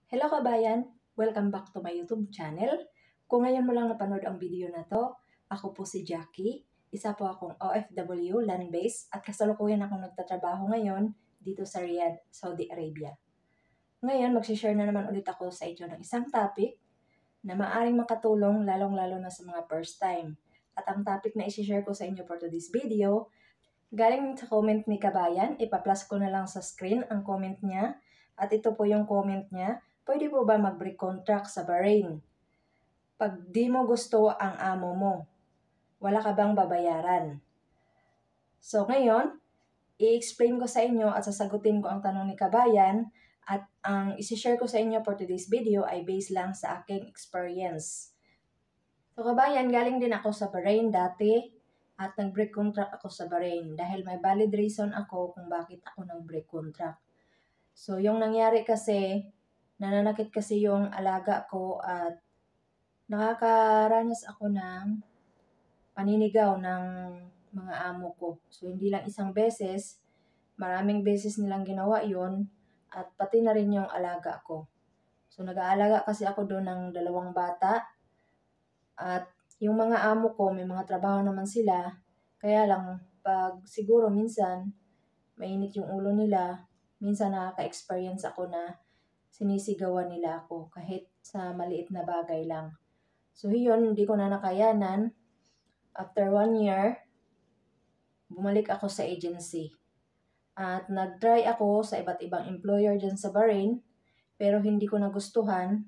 Hello kabayan! Welcome back to my YouTube channel. Kung ngayon mo lang napanood ang video na to, ako po si Jackie. Isa po akong OFW, land-based, at kasalukuyan akong nagtatrabaho ngayon dito sa Riyadh, Saudi Arabia. Ngayon, magsishare na naman ulit ako sa inyo ng isang topic na maaaring makatulong lalong-lalo na sa mga first time. At ang topic na isishare ko sa inyo for today's video, galing sa comment ni kabayan, ipa-plus ko na lang sa screen ang comment niya. At ito po yung comment niya. Pwede po ba mag-break contract sa Bahrain? Pag di mo gusto ang amo mo, wala ka bang babayaran? So ngayon, i-explain ko sa inyo at sasagutin ko ang tanong ni kabayan at ang isi-share ko sa inyo for today's video ay based lang sa aking experience. So kabayan, galing din ako sa Bahrain dati at nag-break contract ako sa Bahrain dahil may valid reason ako kung bakit ako nag-break contract. So yung nangyari kasi, nananakit kasi yung alaga ko at nakakaranas ako ng paninigaw ng mga amo ko. So hindi lang isang beses, maraming beses nilang ginawa yun at pati na rin yung alaga ko. So nag-aalaga kasi ako doon ng 2 bata at yung mga amo ko may mga trabaho naman sila. Kaya lang pag siguro minsan mainit yung ulo nila, minsan nakaka-experience ako na sinisigawan nila ako kahit sa maliit na bagay lang. So yun, hindi ko na nakayanan. After 1 year, bumalik ako sa agency. At nag-try ako sa iba't ibang employer dyan sa Bahrain, pero hindi ko nagustuhan,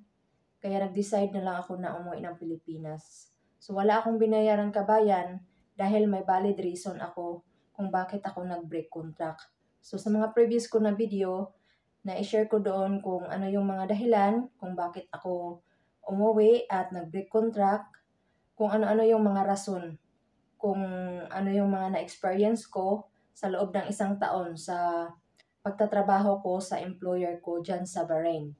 kaya nag-decide na lang ako na umuwi ng Pilipinas. So wala akong binayaran kabayan dahil may valid reason ako kung bakit ako nag-break contract. So sa mga previous ko na video, na-share ko doon kung ano yung mga dahilan kung bakit ako umuwi at nag-break contract, kung ano-ano yung mga rason, kung ano yung mga na-experience ko sa loob ng 1 taon sa pagtatrabaho ko sa employer ko dyan sa Bahrain.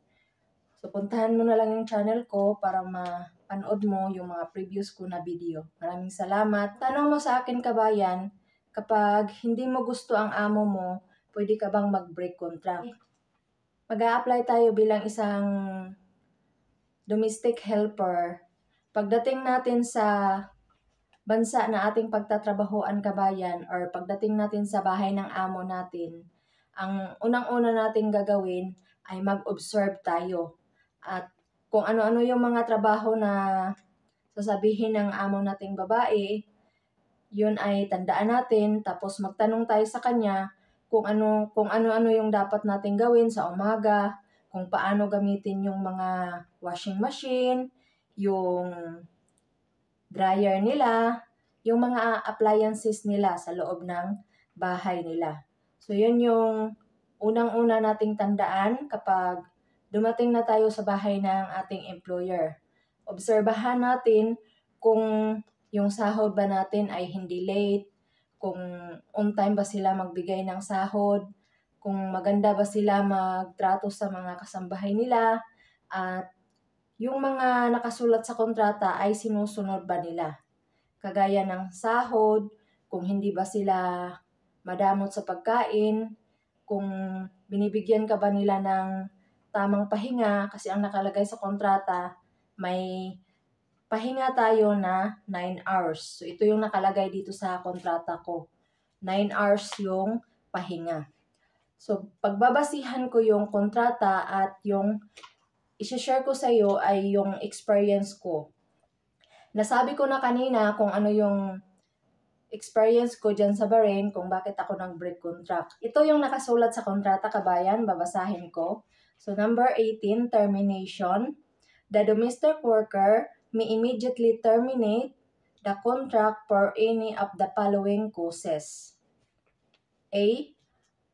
So puntahan mo na lang yung channel ko para mapanood mo yung mga previous ko na video. Maraming salamat. Tanong mo sa akin kabayan, kapag hindi mo gusto ang amo mo, pwede ka bang mag-break contract? Mag-a-apply tayo bilang isang domestic helper. Pagdating natin sa bansa na ating pagtatrabahoan kabayan or pagdating natin sa bahay ng amo natin, ang unang-una nating gagawin ay mag-observe tayo. At kung ano-ano yung mga trabaho na sasabihin ng amo nating babae, yun ay tandaan natin, tapos magtanong tayo sa kanya kung ano-ano yung dapat nating gawin sa umaga, kung paano gamitin yung mga washing machine, yung dryer nila, yung mga appliances nila sa loob ng bahay nila. So yun yung unang-una nating tandaan kapag dumating na tayo sa bahay ng ating employer. Obserbahan natin kung yung sahod ba natin ay hindi late, kung on time ba sila magbigay ng sahod, kung maganda ba sila magtrato sa mga kasambahay nila, at yung mga nakasulat sa kontrata ay sinusunod ba nila. Kagaya ng sahod, kung hindi ba sila madamot sa pagkain, kung binibigyan ka ba nila ng tamang pahinga, kasi ang nakalagay sa kontrata, may pahinga tayo na 9 hours. So ito yung nakalagay dito sa kontrata ko. 9 hours yung pahinga. So pagbabasihan ko yung kontrata at yung i-share ko sa iyo ay yung experience ko. Nasabi ko na kanina kung ano yung experience ko dyan sa Bahrain kung bakit ako nag-break contract. Ito yung nakasulat sa kontrata kabayan, babasahin ko. So number 18, termination. The domestic worker may immediately terminate the contract for any of the following causes. A.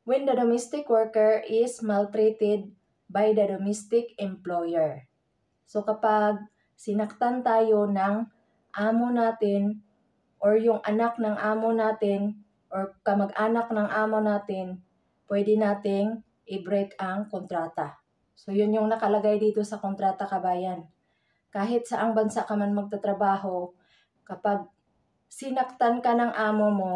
When the domestic worker is maltreated by the domestic employer. So kapag sinaktan tayo ng amo natin or yung anak ng amo natin or kamag-anak ng amo natin, pwede nating i-break ang kontrata. So yun yung nakalagay dito sa kontrata kabayan. Kahit saang bansa ka man magtatrabaho, kapag sinaktan ka ng amo mo,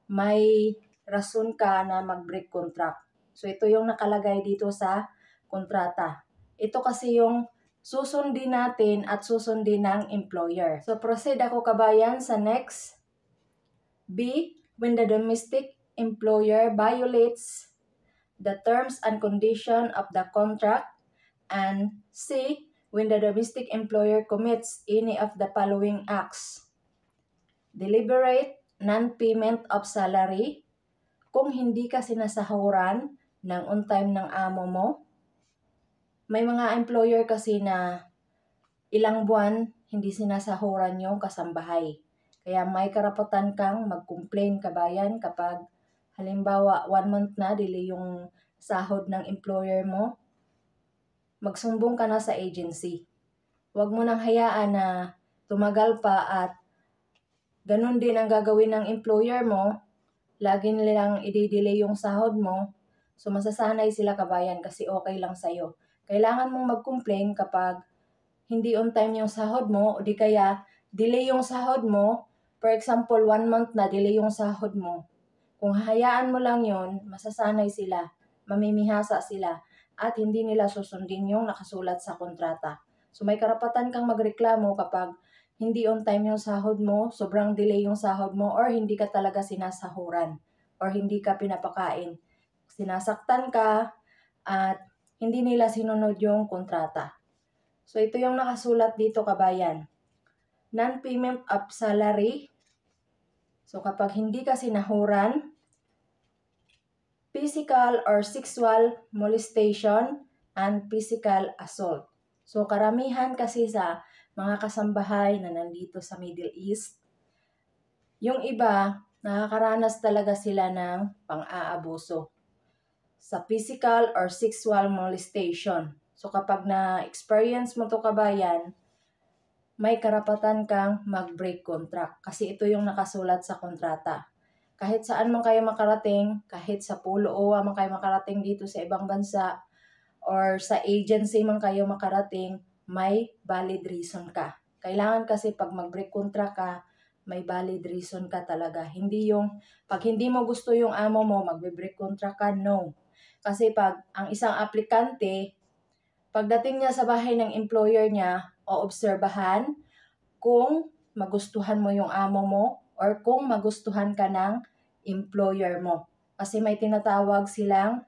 may rason ka na mag-break contract. So ito yung nakalagay dito sa kontrata. Ito kasi yung susundin natin at susundin ng employer. So proceed ako kabayan sa next. B. When the domestic employer violates the terms and condition of the contract. And C. When the domestic employer commits any of the following acts. Deliberate non-payment of salary, kung hindi ka sinasahuran ng on-time ng amo mo. May mga employer kasi na ilang buwan hindi sinasahuran yung kasambahay. Kaya may karapatan kang mag-complain kabayan kapag halimbawa 1 month na delay yung sahod ng employer mo. Magsumbong ka na sa agency. Huwag mo nang hayaan na tumagal pa at ganun din ang gagawin ng employer mo. Lagi nilang i-delay yung sahod mo. So masasanay sila kabayan kasi okay lang sa'yo. Kailangan mong mag-complain kapag hindi on time yung sahod mo o di kaya delay yung sahod mo. For example, 1 month na delay yung sahod mo. Kung hayaan mo lang yon, masasanay sila, mamimihasa sila at hindi nila susundin yung nakasulat sa kontrata. So may karapatan kang magreklamo kapag hindi on time yung sahod mo, sobrang delay yung sahod mo, or hindi ka talaga sinasahuran or hindi ka pinapakain. Sinasaktan ka at hindi nila sinunod yung kontrata. So ito yung nakasulat dito kabayan. Non-payment of salary. So kapag hindi ka sinahuran, physical or sexual molestation and physical assault. So karamihan kasi sa mga kasambahay na nandito sa Middle East, yung iba nakakaranas talaga sila ng pang-aabuso sa physical or sexual molestation. So kapag na-experience mo to kabayan, may karapatan kang mag-break contract kasi ito yung nakasulat sa kontrata. Kahit saan man kayo makarating, kahit sa Pulo OWA man kayo makarating dito sa ibang bansa or sa agency man kayo makarating, may valid reason ka. Kailangan kasi pag mag-break contract ka, may valid reason ka talaga. Hindi yung pag hindi mo gusto yung amo mo, magbe-break contract ka, no. Kasi pag ang isang aplikante, pagdating niya sa bahay ng employer niya, oobserbahan kung magustuhan mo yung amo mo or kung magustuhan ka ng employer mo. Kasi may tinatawag silang,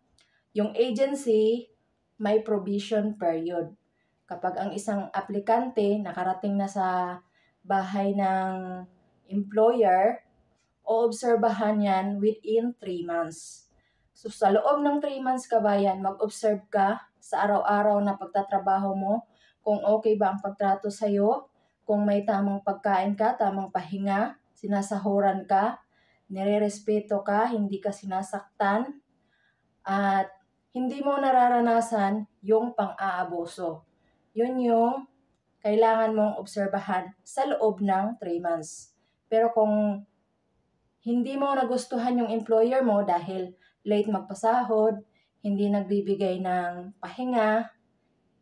yung agency, may provision period. Kapag ang isang aplikante nakarating na sa bahay ng employer, oobserbahan yan within 3 months. So sa loob ng 3 months kabayan, mag-observe ka sa araw-araw na pagtatrabaho mo, kung okay ba ang pagtrato sa'yo, kung may tamang pagkain ka, tamang pahinga, sinasahuran ka, nirerespeto ka, hindi ka sinasaktan, at hindi mo nararanasan yung pang-aabuso. Yun yung kailangan mong obserbahan sa loob ng 3 months. Pero kung hindi mo nagustuhan yung employer mo dahil late magpasahod, hindi nagbibigay ng pahinga,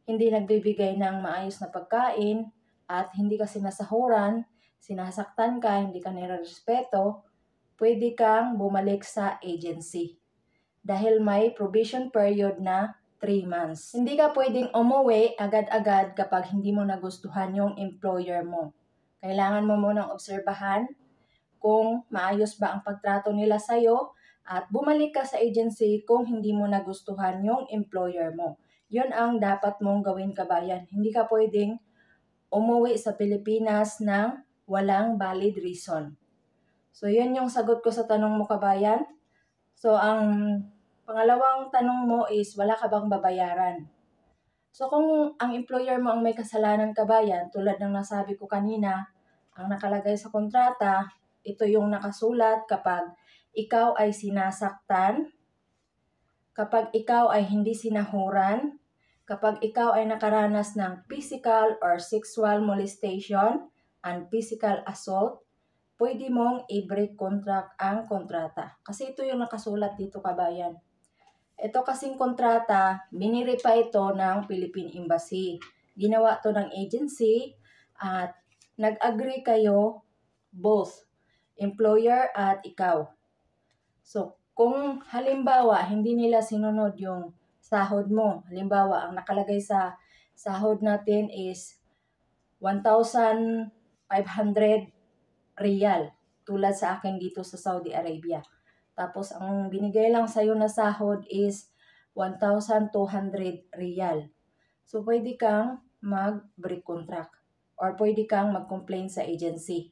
hindi nagbibigay ng maayos na pagkain, at hindi ka sinasahuran, sinasaktan ka, hindi ka nirerespeto, pwede kang bumalik sa agency. Dahil may probation period na 3 months. Hindi ka pwedeng umuwi agad-agad kapag hindi mo nagustuhan yung employer mo. Kailangan mo munang obserbahan kung maayos ba ang pagtrato nila sa'yo at bumalik ka sa agency kung hindi mo nagustuhan yung employer mo. Yun ang dapat mong gawin kabayan. Hindi ka pwedeng umuwi sa Pilipinas ng walang valid reason. So yun yung sagot ko sa tanong mo kabayan. So ang pangalawang tanong mo is, wala ka bang babayaran? So kung ang employer mo ang may kasalanan kabayan, tulad ng nasabi ko kanina, ang nakalagay sa kontrata, ito yung nakasulat kapag ikaw ay sinasaktan, kapag ikaw ay hindi sinahuran, kapag ikaw ay nakaranas ng physical or sexual molestation and physical assault, pwede mong i-break contract ang kontrata. Kasi ito yung nakasulat dito kabayan. Ito kasing kontrata, biniri pa ito ng Philippine Embassy. Ginawa to ng agency at nag-agree kayo both, employer at ikaw. So, kung halimbawa hindi nila sinunod yung sahod mo. Halimbawa, ang nakalagay sa sahod natin is 1,500 riyal. Tulad sa akin dito sa Saudi Arabia. Tapos, ang binigay lang sa'yo na sahod is 1,200 riyal. So, pwede kang mag-break contract or pwede kang mag-complain sa agency.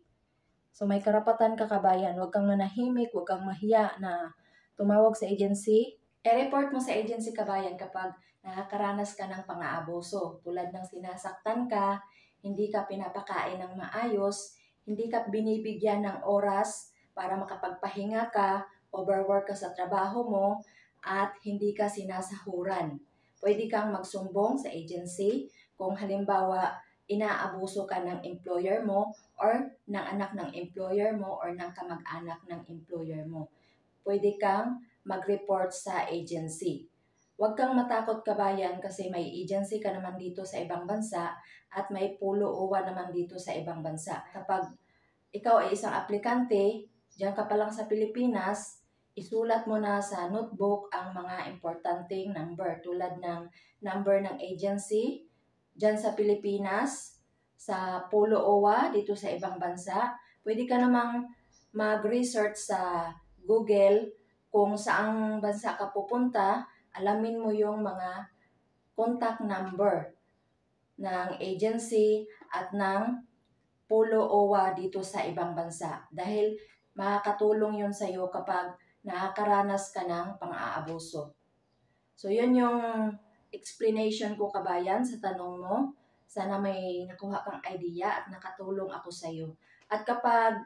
So, may karapatan ka, kabayan. Huwag kang manahimik, huwag kang mahiya na tumawag sa agency. I-report mo sa agency, kabayan, kapag nakakaranas ka ng pang-aabuso. Tulad ng sinasaktan ka, hindi ka pinapakain ng maayos, hindi ka binibigyan ng oras para makapagpahinga ka, overwork ka sa trabaho mo, at hindi ka sinasahuran. Pwede kang magsumbong sa agency kung halimbawa inaabuso ka ng employer mo or ng anak ng employer mo or ng kamag-anak ng employer mo. Pwede kang mag-report sa agency. Huwag kang matakot, kabayan, kasi may agency ka naman dito sa ibang bansa at may pulo uwa naman dito sa ibang bansa. Kapag ikaw ay isang aplikante, diyan ka pa lang sa Pilipinas, isulat mo na sa notebook ang mga importanteng number tulad ng number ng agency diyan sa Pilipinas, sa Pulo OWA dito sa ibang bansa. Pwede ka namang mag-research sa Google kung saang bansa ka pupunta, alamin mo yung mga contact number ng agency at ng Pulo OWA dito sa ibang bansa. Dahil makakatulong yun sa'yo kapag nakakaranas ka ng pang-aabuso. So, yun yung explanation ko, kabayan, sa tanong mo. Sana may nakuha kang idea at nakatulong ako sa'yo. At kapag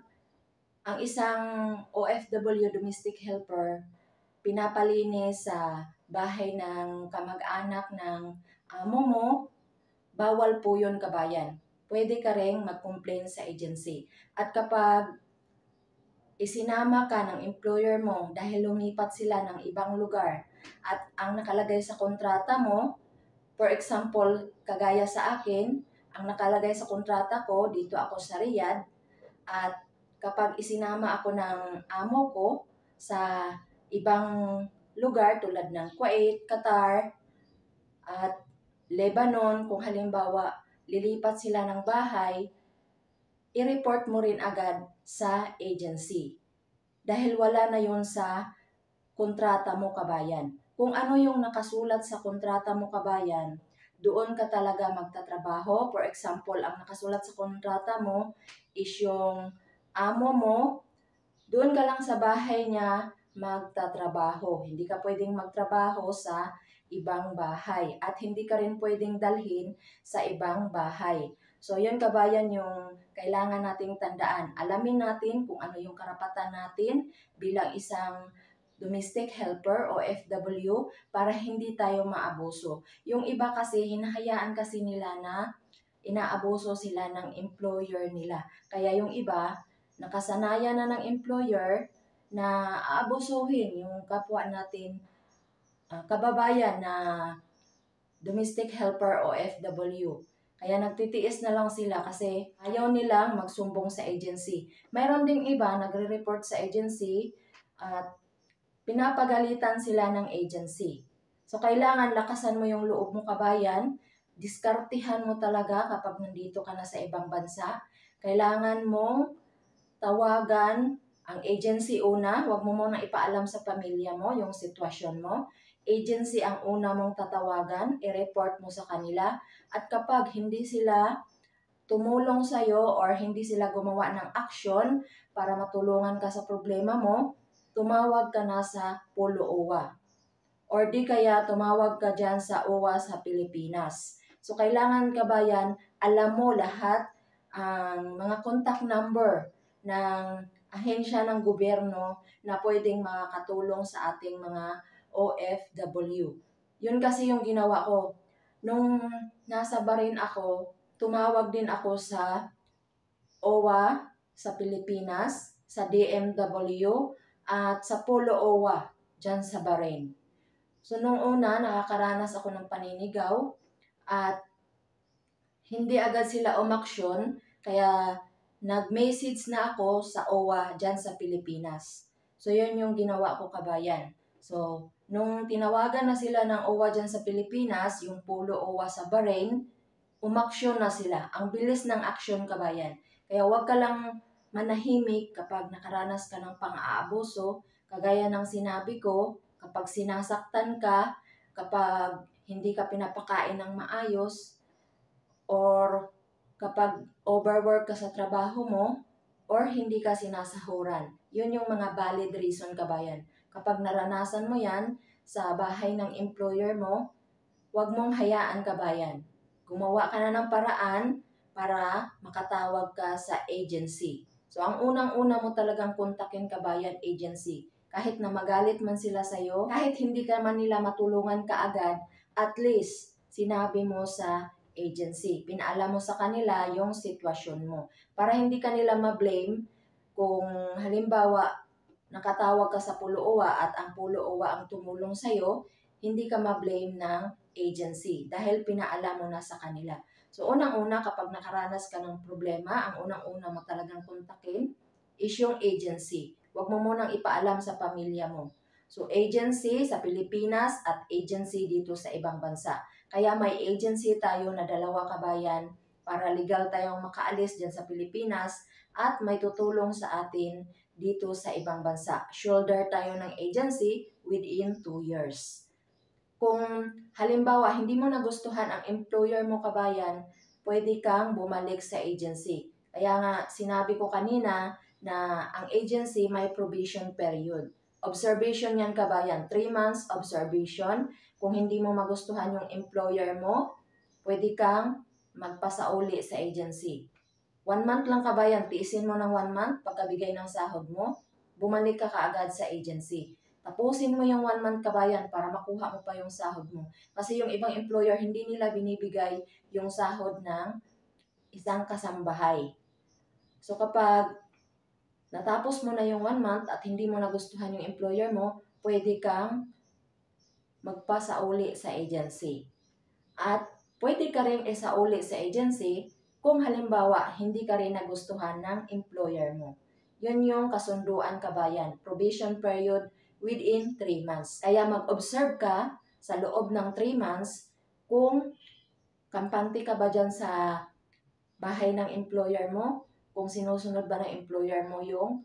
ang isang OFW domestic helper pinapalinis sa bahay ng kamag-anak ng amo mo, bawal po yun, kabayan. Pwede ka rin mag-complain sa agency. At kapag isinama ka ng employer mo dahil lumipat sila ng ibang lugar at ang nakalagay sa kontrata mo, for example, kagaya sa akin, ang nakalagay sa kontrata ko, dito ako sa Riyadh, at kapag isinama ako ng amo ko sa ibang lugar tulad ng Kuwait, Qatar, at Lebanon, kung halimbawa lilipat sila ng bahay, i-report mo rin agad sa agency. Dahil wala na yun sa kontrata mo, kabayan. Kung ano yung nakasulat sa kontrata mo, kabayan, doon ka talaga magtatrabaho. For example, ang nakasulat sa kontrata mo is yung amo mo, doon ka lang sa bahay niya magtatrabaho. Hindi ka pwedeng magtrabaho sa ibang bahay at hindi ka rin pwedeng dalhin sa ibang bahay. So, yun, kabayan, yung kailangan nating tandaan. Alamin natin kung ano yung karapatan natin bilang isang domestic helper o FW para hindi tayo maabuso. Yung iba kasi, hinahayaan kasi nila na inaabuso sila ng employer nila. Kaya yung iba, nakasanayan na ng employer na aabusuhin yung kapwa natin kababayan na domestic helper o FW. Kaya nagtitiis na lang sila kasi ayaw nilang magsumbong sa agency. Mayroon ding iba nagre-report sa agency at pinapagalitan sila ng agency. So, kailangan lakasan mo yung loob mo, kabayan. Diskartihan mo talaga kapag nandito ka na sa ibang bansa. Kailangan mong tawagan ang agency una. Huwag mo muna ipaalam sa pamilya mo yung sitwasyon mo. Agency ang una mong tatawagan, i-report mo sa kanila. At kapag hindi sila tumulong sa'yo or hindi sila gumawa ng action para matulungan ka sa problema mo, tumawag ka na sa Pulo OWA. Or di kaya tumawag ka dyan sa OWA sa Pilipinas. So, kailangan, kabayan, alam mo lahat ang mga contact number ng ahensya ng gobyerno na pwedeng makakatulong sa ating mga OFW. Yun kasi yung ginawa ko. Nung nasa Bahrain ako, tumawag din ako sa OWA sa Pilipinas, sa DMW, at sa Pulo OWA dyan sa Bahrain. So, nung una, nakakaranas ako ng paninigaw at hindi agad sila umaksyon, kaya nag-message na ako sa OWA dyan sa Pilipinas. So, yun yung ginawa ko, kabayan. So, Nung tinawagan na sila ng OWA dyan sa Pilipinas, yung Polo OWA sa Bahrain, umaksyon na sila. Ang bilis ng aksyon, kabayan. Kaya huwag ka lang manahimik kapag nakaranas ka ng pang-aabuso. Kagaya ng sinabi ko, kapag sinasaktan ka, kapag hindi ka pinapakain ng maayos, or kapag overwork ka sa trabaho mo, or hindi ka sinasahuran. Yun yung mga valid reason, kabayan. Kapag naranasan mo yan sa bahay ng employer mo, huwag mong hayaan, kabayan. Gumawa ka na ng paraan para makatawag ka sa agency. So, ang unang-una mo talagang kontakin, kabayan, agency. Kahit na magalit man sila sa'yo, kahit hindi ka man nila matulungan kaagad, at least sinabi mo sa agency. Pinaalam mo sa kanila yung sitwasyon mo. Para hindi ka nila ma-blame kung halimbawa nakatawag ka sa Pulo OWA at ang Pulo OWA ang tumulong sa'yo, hindi ka ma-blame ng agency dahil pinaalam mo na sa kanila. So, unang-una, kapag nakaranas ka ng problema, ang unang-una mo talagang kontakin is yung agency. Huwag mo munang ipaalam sa pamilya mo. So, agency sa Pilipinas at agency dito sa ibang bansa. Kaya may agency tayo na dalawa, kabayan, para legal tayong makaalis dyan sa Pilipinas at may tutulong sa atin dito sa ibang bansa. Shoulder tayo ng agency within 2 years. Kung halimbawa hindi mo nagustuhan ang employer mo, kabayan, pwede kang bumalik sa agency. Kaya nga sinabi ko kanina na ang agency may probation period. Observation yan, kabayan. 3 months observation. Kung hindi mo magustuhan yung employer mo, pwede kang magpasauli sa agency. 1 month lang, kabayan. Tiisin mo ng 1 month pagkabigay ng sahod mo, bumalik ka kaagad sa agency. Tapusin mo yung 1 month, kabayan, para makuha mo pa yung sahod mo. Kasi yung ibang employer, hindi nila binibigay yung sahod ng isang kasambahay. So kapag natapos mo na yung 1 month at hindi mo nagustuhan yung employer mo, pwede kang magpasauli sa agency. At pwede ka rin isauli sa agency kung halimbawa hindi ka rin nagustuhan ng employer mo. Yun yung kasunduan, kabayan. Probation period within 3 months. Kaya mag-observe ka sa loob ng 3 months kung kampante ka ba dyan sa bahay ng employer mo, kung sinusunod ba ng employer mo yung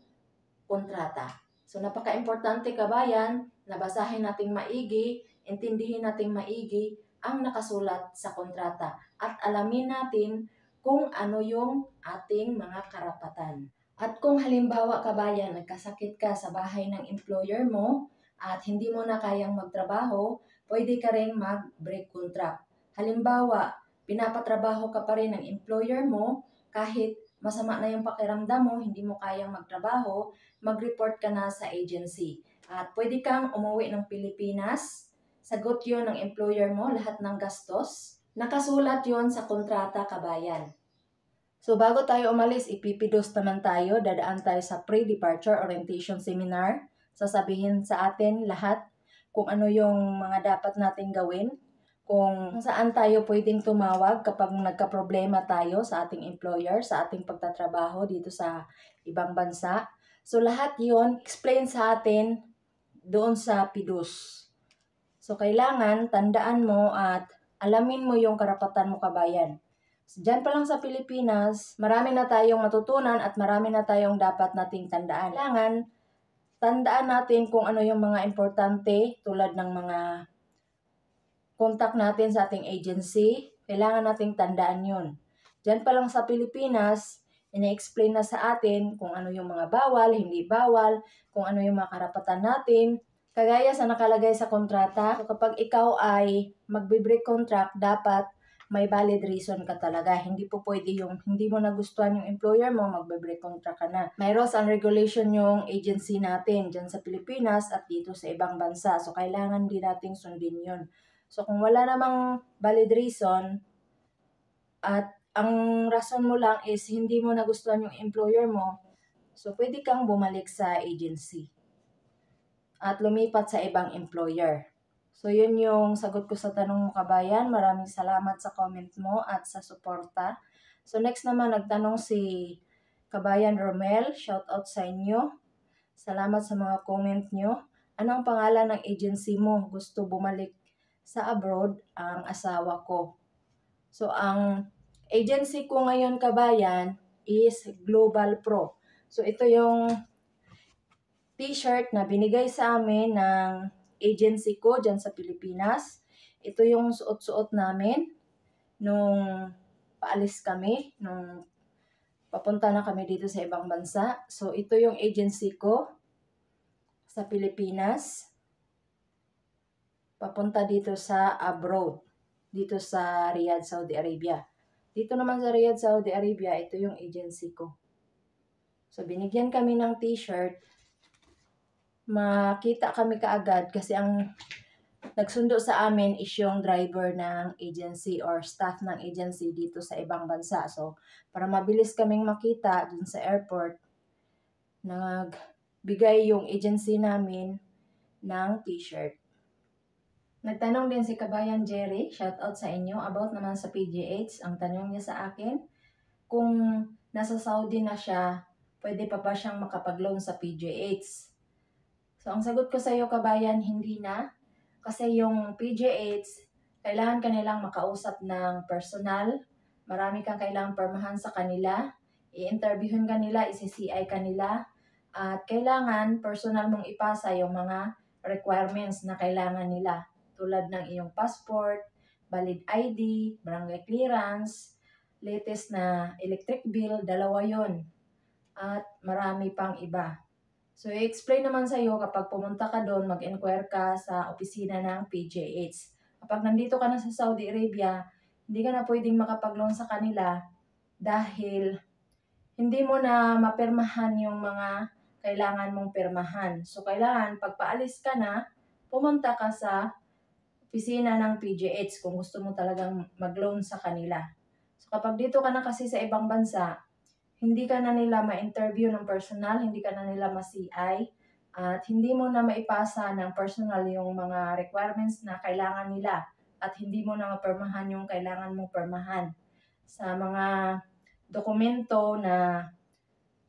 kontrata. So napaka-importante, kabayan, na basahin nating maigi, intindihin nating maigi ang nakasulat sa kontrata at alamin natin kung ano yung ating mga karapatan. At kung halimbawa, kabayan, nagkasakit ka sa bahay ng employer mo at hindi mo na kayang magtrabaho, pwede ka rin mag-break contract. Halimbawa, pinapatrabaho ka pa rin ng employer mo kahit masama na yung pakiramdam mo, hindi mo kayang magtrabaho, mag-report ka na sa agency. At pwede kang umuwi ng Pilipinas, sagot yon ng employer mo, lahat ng gastos. Nakasulat yon sa kontrata, kabayan. So bago tayo umalis, ipipidos naman tayo, dadaan tayo sa pre-departure orientation seminar. Sasabihin sa atin lahat kung ano yung mga dapat nating gawin, kung saan tayo pwedeng tumawag kapag nagka-problema tayo sa ating employer, sa ating pagtatrabaho dito sa ibang bansa. So lahat yon explain sa atin doon sa PIDUS. So kailangan tandaan mo at alamin mo yung karapatan mo, kabayan. Diyan pa lang sa Pilipinas, marami na tayong matutunan at marami na tayong dapat nating tandaan. Kailangan tandaan natin kung ano yung mga importante tulad ng mga contact natin sa ating agency. Kailangan nating tandaan yun. Diyan pa lang sa Pilipinas, ina-explain na sa atin kung ano yung mga bawal, hindi bawal, kung ano yung mga karapatan natin. Kagaya sa nakalagay sa kontrata, so kapag ikaw ay magbe-break contract, dapat may valid reason ka talaga. Hindi po pwede yung hindi mo nagustuhan yung employer mo, magbe-break contract ka na. May rules and regulation yung agency natin dyan sa Pilipinas at dito sa ibang bansa. So, kailangan din nating sundin yun. So, kung wala namang valid reason at ang rason mo lang is hindi mo nagustuhan yung employer mo, so pwede kang bumalik sa agency at lumipat sa ibang employer. So, yun yung sagot ko sa tanong mo, kabayan. Maraming salamat sa comment mo at sa suporta. So, next naman, nagtanong si Kabayan Romel. Shout out sa inyo. Salamat sa mga comment nyo. Ano ang pangalan ng agency mo? Gusto bumalik sa abroad ang asawa ko. So, ang agency ko ngayon, kabayan, is Global Pro. So, ito yung t-shirt na binigay sa amin ng agency ko dyan sa Pilipinas. Ito yung suot-suot namin nung paalis kami, nung papunta na kami dito sa ibang bansa. So, ito yung agency ko sa Pilipinas. Papunta dito sa abroad. Dito sa Riyadh, Saudi Arabia. Dito naman sa Riyadh, Saudi Arabia, ito yung agency ko. So, binigyan kami ng t-shirt. Makita kami kaagad kasi ang nagsundo sa amin is yung driver ng agency or staff ng agency dito sa ibang bansa. So, para mabilis kaming makita dun sa airport, nagbigay yung agency namin ng t-shirt. Nagtanong din si Kabayan Jerry, shout out sa inyo, about naman sa PGH. Ang tanong niya sa akin, kung nasa Saudi na siya, pwede pa ba siyang makapag-loan sa PGH? So, ang sagot ko sa iyo, Kabayan, hindi na. Kasi yung PGH, kailangan kanilang makausap ng personal. Marami kang kailangang permahan sa kanila. I-interviewin kanila, i-CCI kanila. At kailangan personal mong ipasa yung mga requirements na kailangan nila. Tulad ng iyong passport, valid ID, barangay clearance, latest na electric bill, 2 yon. At marami pang iba. So, i-explain naman sa iyo kapag pumunta ka doon, mag-inquire ka sa opisina ng PGH. Kapag nandito ka na sa Saudi Arabia, hindi ka na pwedeng makapag-loan sa kanila dahil hindi mo na mapirmahan yung mga kailangan mong pirmahan. So, kailangan pag paalis ka na, pumunta ka sa opisina ng PGH kung gusto mo talagang mag-loan sa kanila. So, kapag dito ka na kasi sa ibang bansa, hindi ka na nila ma-interview ng personal, hindi ka na nila ma-CI, at hindi mo na maipasa ng personal yung mga requirements na kailangan nila at hindi mo na mapermahan yung kailangan mong permahan sa mga dokumento na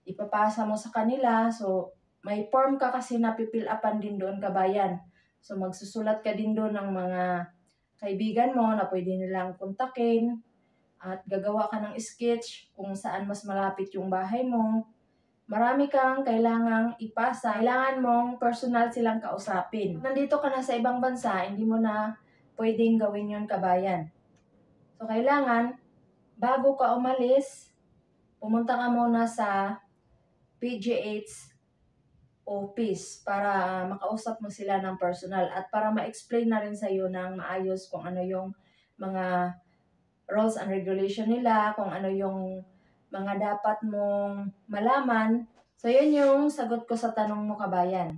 ipapasa mo sa kanila. So, may form ka kasi na pipil upan din doon, Kabayan. So, magsusulat ka din doon ng mga kaibigan mo na pwede nilang kontakin. At gagawa ka ng sketch kung saan mas malapit yung bahay mo. Marami kang kailangang ipasa. Kailangan mong personal silang kausapin. Nandito ka na sa ibang bansa, hindi mo na pwedeng gawin yun, Kabayan. So, kailangan, bago ka umalis, pumunta ka muna sa PGH office para makausap mo sila ng personal at para ma-explain na rin sa iyo ng maayos kung ano yung mga rules and regulation nila, kung ano yung mga dapat mong malaman. So, yun yung sagot ko sa tanong mo, Kabayan.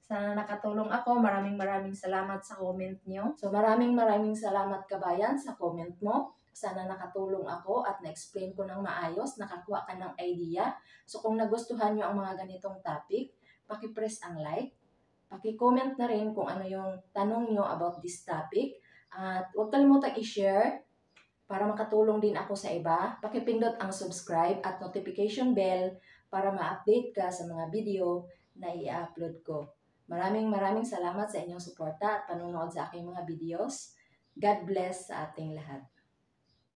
Sana nakatulong ako. Maraming salamat sa comment nyo. So, maraming salamat, Kabayan, sa comment mo. Sana nakatulong ako at na-explain ko ng maayos, nakakuha ka ng idea. So, kung nagustuhan nyo ang mga ganitong topic, paki-press ang like. Paki-comment na rin kung ano yung tanong nyo about this topic. At huwag kalimutang i-share para makatulong din ako sa iba. Pakipindot ang subscribe at notification bell para ma-update ka sa mga video na i-upload ko. Maraming salamat sa inyong suporta at panonood sa aking mga videos. God bless sa ating lahat.